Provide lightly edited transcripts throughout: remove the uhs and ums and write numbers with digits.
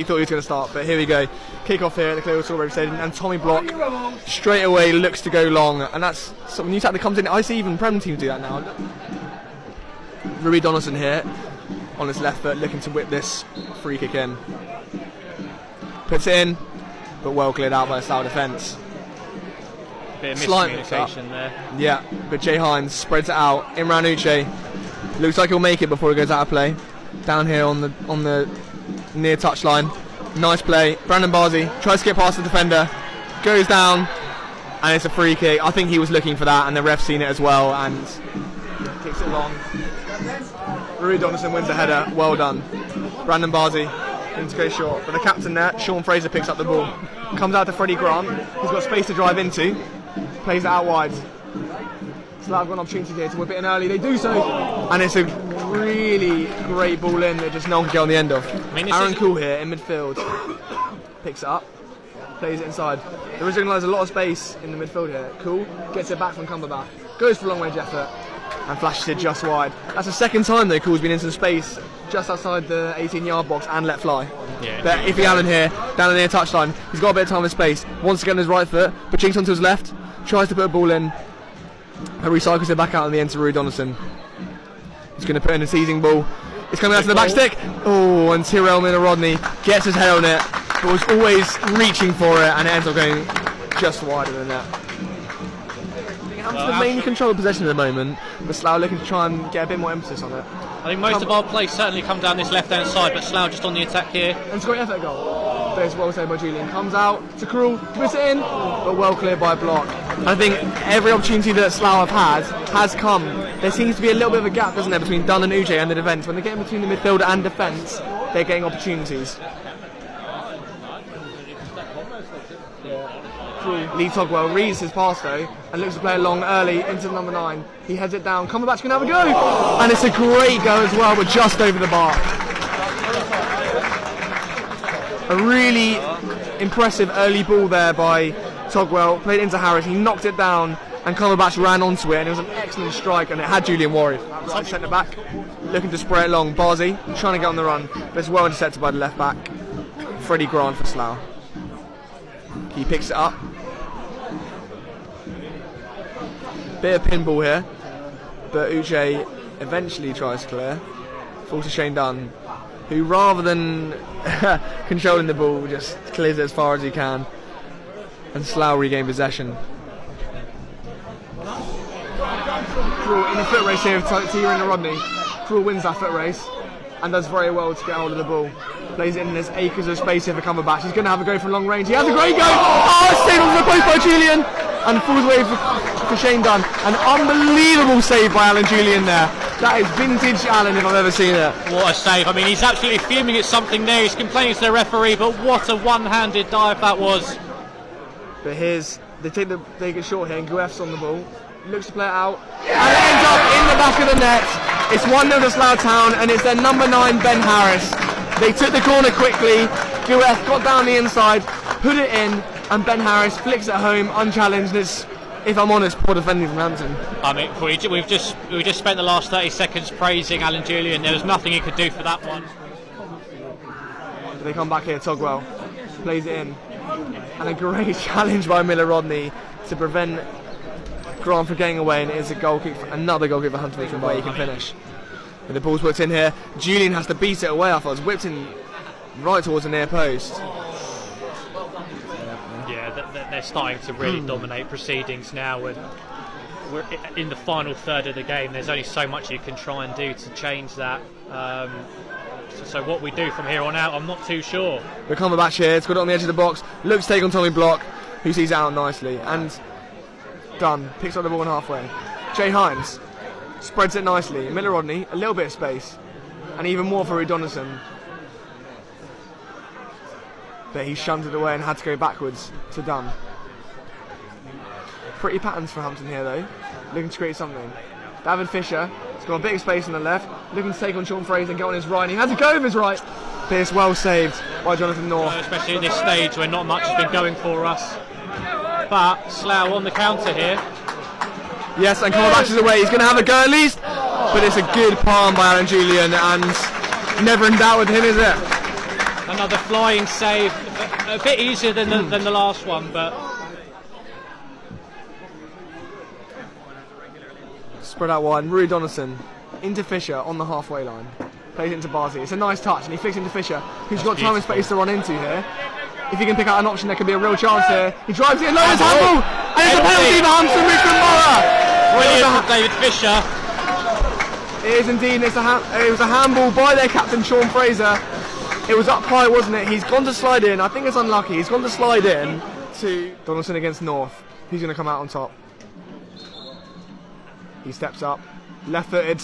you thought he was going to start, but here we go. Kick-off here at the Cleo Saul Beveree Stadium, and Tommy Block straight away looks to go long, and that's some new tactic that comes in. I see even Prem teams do that now. Rui Donaldson here on his left foot, looking to whip this free kick in. Puts it in, but well cleared out by the Slough defence. Bit of miscommunication there. Yeah, but Jay Hines spreads it out. Imran Uche looks like he'll make it before he goes out of play. Down here on the near touchline. Nice play. Brandon Barzi tries to get past the defender, goes down, and it's a free kick. I think he was looking for that, and the ref's seen it as well, and kicks it long. Rui Donaldson wins the header. Well done. Brandon Barzi into go short, but the captain there, Sean Fraser, picks up the ball. Comes out to Freddie Grant. He's got space to drive into. Plays it out wide. Slough got an opportunity here to whip it in early. They do so, and it's a really great ball in that just no one can get on the end of. Aaron Cool here in midfield picks it up, plays it inside. There is a lot of space in the midfield here. Cool gets it back from Cumberbatch, goes for a long range effort and flashes it just wide. That's the second time though Cool's been into the space just outside the 18-yard box and let fly. Yeah, but Iffy Allen here, down the near touchline, he's got a bit of time and space, wants to get on his right foot, but jinks onto his left, tries to put a ball in, and recycles it back out in the end to Rui Donaldson. He's going to put in a seizing ball. It's coming out to the back stick. Oh, and Tyrell Miller-Rodney gets his head on it, but was always reaching for it, and it ends up going just wider than that. Hampton the main control of possession at the moment, but Slough looking to try and get a bit more emphasis on it. I think most of our plays certainly come down this left-hand side, but Slough just on the attack here. And it's a great effort goal. But it's well saved by Julian. Comes out to Krul, puts it in, but well cleared by Block. I think every opportunity that Slough have had has come. There seems to be a little bit of a gap, doesn't there, between Dunn and Uche and the defence. When they get in between the midfield and defence, they're getting opportunities. Lee Togwell reads his pass though and looks to play it long early into the number 9. He heads it down. Cumberbatch can have a go, and it's a great go as well, but just over the bar. A really impressive early ball there by Togwell. Played it into Harris. He knocked it down, and Cumberbatch ran onto it, and it was an excellent strike, and it had Julian worried. Right centre back, looking to spray it long. Barzi trying to get on the run, but it's well intercepted by the left back. Freddie Grant for Slough. He picks it up. Bit of pinball here, but Uche eventually tries to clear. Falls to Shane Dunn, who rather than controlling the ball just clears it as far as he can, and Slough regain possession. Krul in the foot race here with Tyrell and Rodney. Krul wins that foot race and does very well to get hold of the ball. Plays it in, there's acres of space here for Cumberbatch. He's going to have a go for long range. He has a great go! Oh, it's saved on the post by Julian! And falls away for Shane Dunn. An unbelievable save by Alan Julian there. That is vintage Alan if I've ever seen it. What a save. I mean, he's absolutely fuming at something there. He's complaining to the referee, but what a one-handed dive that was. But here's, they take it short here, and Guef's on the ball. Looks to play it out, and it ends up in the back of the net. It's 1-0 to Slough Town, and it's their number 9, Ben Harris. They took the corner quickly. Guef got down the inside, put it in, and Ben Harris flicks it home unchallenged. It's, if I'm honest, poor defending from Hampton. I mean, we've just spent the last 30 seconds praising Alan Julian. There was nothing he could do for that one. But they come back here. Togwell plays it in, and a great challenge by Miller-Rodney to prevent Grant from getting away, and it is a goal kick, another goal kick for Hampton, which where he can finish. And the ball's whipped in here. Julian has to beat it away. I thought it was whipped in right towards the near post. Yeah, they're starting to really dominate proceedings now. We're in the final third of the game. There's only so much you can try and do to change that. So what we do from here on out, I'm not too sure. But Cumberbatch here, it's got it on the edge of the box. Looks to take on Tommy Block, who sees it out nicely. And Dunn picks up the ball halfway. Jay Hines spreads it nicely. Miller-Rodney, a little bit of space, and even more for Rui Donaldson. But he shunted away and had to go backwards to Dunn. Pretty patterns for Hampton here though, looking to create something. David Fisher has got a bit of space on the left, looking to take on Sean Fraser and get on his right. And he has to go with his right, but it's well saved by Jonathan North. Especially at this stage where not much has been going for us. But Slough on the counter here. Yes, and Cumberbatch is away. He's going to have a go at least, but it's a good palm by Alan Julian, and never in doubt with him, is it? Another flying save, a bit easier than the last one, but spread out wide. Rui Donaldson into Fisher on the halfway line. Plays it into Barzi. It's a nice touch, and he flicks into Fisher, who's got time and space to run into here. If he can pick out an option, there could be a real chance here. He drives it, lowers handball, and it's a penalty for Hampton, Richmond Borough. brilliant from David Fisher. It is indeed. It was a handball by their captain, Sean Fraser. It was up high, wasn't it? He's gone to slide in. I think it's unlucky. He's gone to slide in to Donaldson against North. He's going to come out on top. He steps up, left-footed,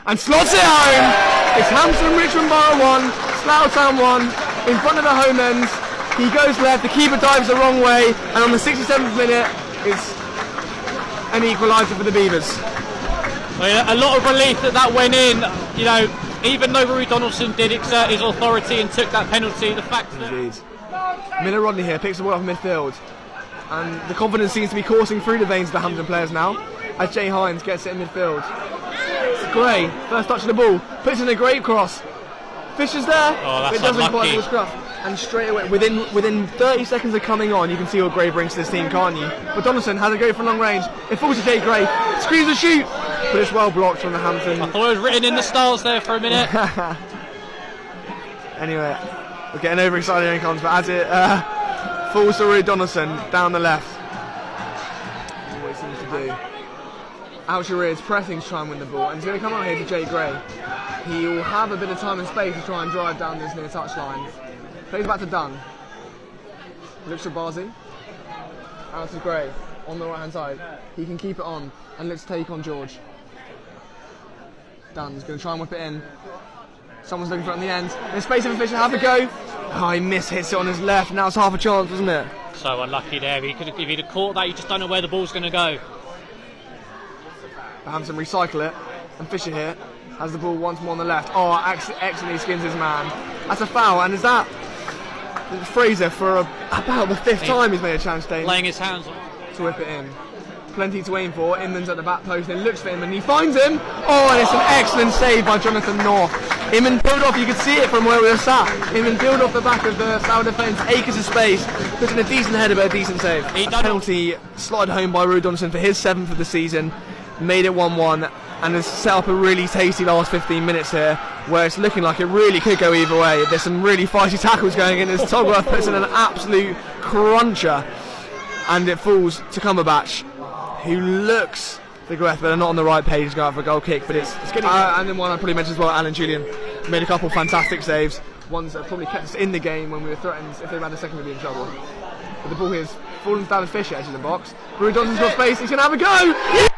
and slots it home. It's Hampton, Richmond Borough 1, Slough Town 1, in front of the home end. He goes left, the keeper dives the wrong way, and on the 67th minute, it's an equaliser for the Beavers. Well, a lot of relief that went in. You know, even though Rui Donaldson did exert his authority and took that penalty, the fact that... Indeed. Miller Rodney here picks the ball up in midfield, and the confidence seems to be coursing through the veins of the Hampton players now, as Jay Hines gets it in midfield. It's Gray, first touch of the ball, puts in a great cross. Fisher's there, but it doesn't quite do the scruff. And straight away, within 30 seconds of coming on, you can see what Gray brings to this team, can't you? But Donaldson has a go from long range. It falls to Jay Gray, screams a shoot, but it's well blocked from the Hampton. I thought it was written in the stars there for a minute. Anyway, we're getting overexcited when it comes, but as it falls to Rui Donaldson down the left. What he seems to do. Algeria is pressing to try and win the ball, and he's going to come out here to Jay Gray. He will have a bit of time and space to try and drive down this near touchline. Plays back to Dunn. Looks at Barzi. Out to Gray on the right hand side. He can keep it on and let's take on George. Dunn's going to try and whip it in. Someone's looking for it on the end. There's space for Fisher, have a go. Oh, he hits it on his left. Now it's half a chance, wasn't it? So unlucky there. If he'd have caught that, you just don't know where the ball's going to go. Hampton recycle it, and Fisher here has the ball once more on the left. Oh, excellently skins his man. That's a foul, and is that Fraser for about the fifth time he's made a chance to laying his hands on to whip it in. Plenty to aim for. Inman's at the back post and looks for him, and he finds him. Oh, and it's an excellent save by Jonathan North. Inman peeled off, you could see it from where we were sat. Inman peeled off the back of the Slough defence, acres of space, puts in a decent header but a decent save. Penalty slotted home by Rui Donaldson for his 7th of the season. Made it 1-1 and has set up a really tasty last 15 minutes here, where it's looking like it really could go either way. There's some really feisty tackles going in as Togworth puts in an absolute cruncher, and it falls to Cumberbatch, who looks the Griff, but they're not on the right page to go out for a goal kick. But it's getting and then one I probably mentioned as well, Alan Julian made a couple fantastic saves, ones that probably kept us in the game when we were threatened. If they had a second, we'd be in trouble. But the ball here is falling down to Fisher, edge of the box. Rui Donaldson's got space, he's going to have a go!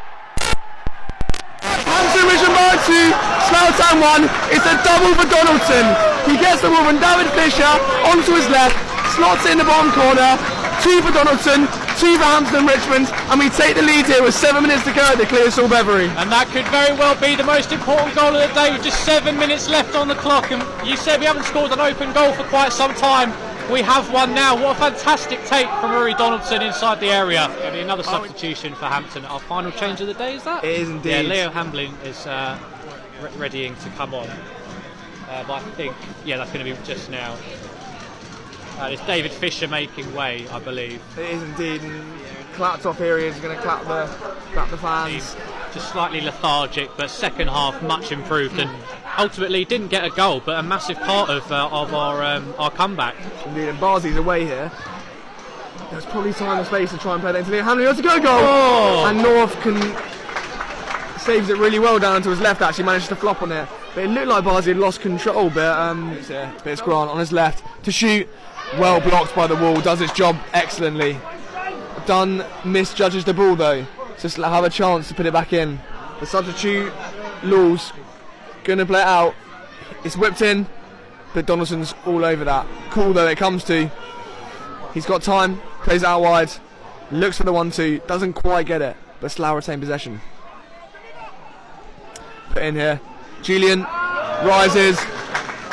Richmond Borough 2, Slough Town 1. It's a double for Donaldson. He gets the ball from David Fisher onto his left, slots it in the bottom corner. 2 for Donaldson, 2 for Hampton and Richmond, and we take the lead here with 7 minutes to go at the Cleo Saul Beveree. And that could very well be the most important goal of the day with just 7 minutes left on the clock. And you said we haven't scored an open goal for quite some time. We have one now. What a fantastic take from Rui Donaldson inside the area. It'll be another substitution for Hampton. Our final change of the day, is that? It is indeed. Yeah, Leo Hamblin is readying to come on. But I think, yeah, that's going to be just now. It's David Fisher making way, I believe. It is indeed. And clapped off here, he's going to clap the fans. He's just slightly lethargic, but second half much improved, and ultimately didn't get a goal, but a massive part of our comeback. Indeed, and Barzi's away here. There's probably time and space to try and play that into Leo Hamlin. It's a go goal! Oh. And North saves it really well down to his left, actually managed to flop on it. But it looked like Barzi had lost control, but it's Grant on his left to shoot. Well blocked by the wall, does its job excellently. Dunn misjudges the ball though, so Slough have a chance to put it back in. The substitute, Laws, going to play it out. It's whipped in, but Donaldson's all over that. Cool though it comes to. He's got time, plays it out wide, looks for the 1-2, doesn't quite get it, but Slough retain possession. Put in here. Julian rises,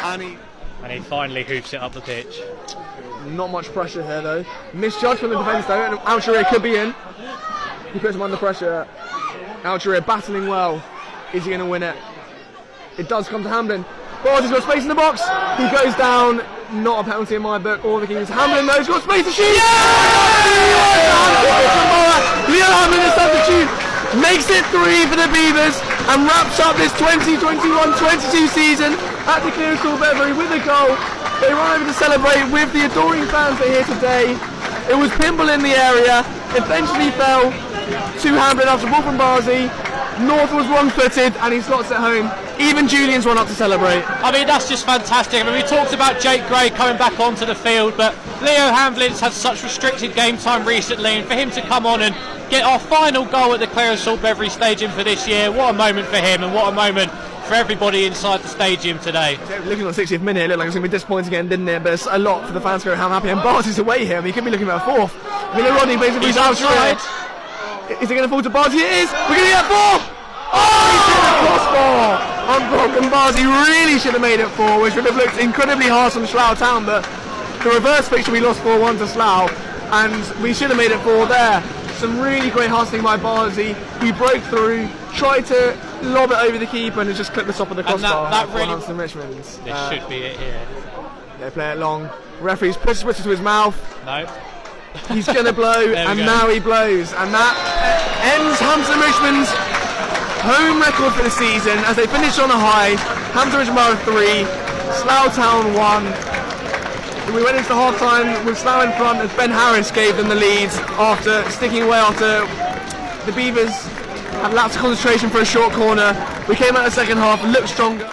and he finally hoops it up the pitch. Not much pressure here though. Misjudged from the defence though, and Algeria could be in. He puts him under pressure. Algeria battling well. Is he going to win it? It does come to Hamlin. Barzi's got space in the box. He goes down not a penalty in my book or the Kings. Hampton knows got space to shoot. Leo Hampton, the substitute, makes it 3 for the Beavers and wraps up this 2021-22 season at the Cleo Saul Beveree with a goal. They run over to celebrate with the adoring fans that are here today. It was Pimble in the area, eventually fell to Hampton after ball from Barzi. North was wrong-footed and he slots it home. Even Julian's run up to celebrate. I mean, that's just fantastic. I mean, we talked about Jake Gray coming back onto the field, but Leo Hamlin's had such restricted game time recently, and for him to come on and get our final goal at the Cleo Saul Beveree Stadium for this year, what a moment for him and what a moment for everybody inside the stadium today. Looking at the 60th minute, it looked like it was going to be disappointing again, didn't it? But it's a lot for the fans to go happy. And Barty's away here. I mean, he could be looking at a 4th. I mean, Rodney basically He's outside. Is it going to fall to Barty? It is. We're going to get 4. Oh! He's hit the crossbar. Unbroken Barty really should have made it 4, which would have looked incredibly harsh on Slough Town. But the reverse fixture, we lost 4-1 to Slough, and we should have made it 4 there. Some really great hustling by Barzi. He broke through, tried to lob it over the keeper, and it just clipped the top of the crossbar. That really, Hampton Richmond. This should be it here. They play it long. Referee's puts it to his mouth. No. He's going to blow, and now he blows. And that ends Hampton Richmond's home record for the season as they finish on a high. Hampton Richmond 3, Slough Town 1. We went into half time with Slough in front as Ben Harris gave them the lead after sticking away after the Beavers had lapsed concentration for a short corner. We came out the second half, looked stronger.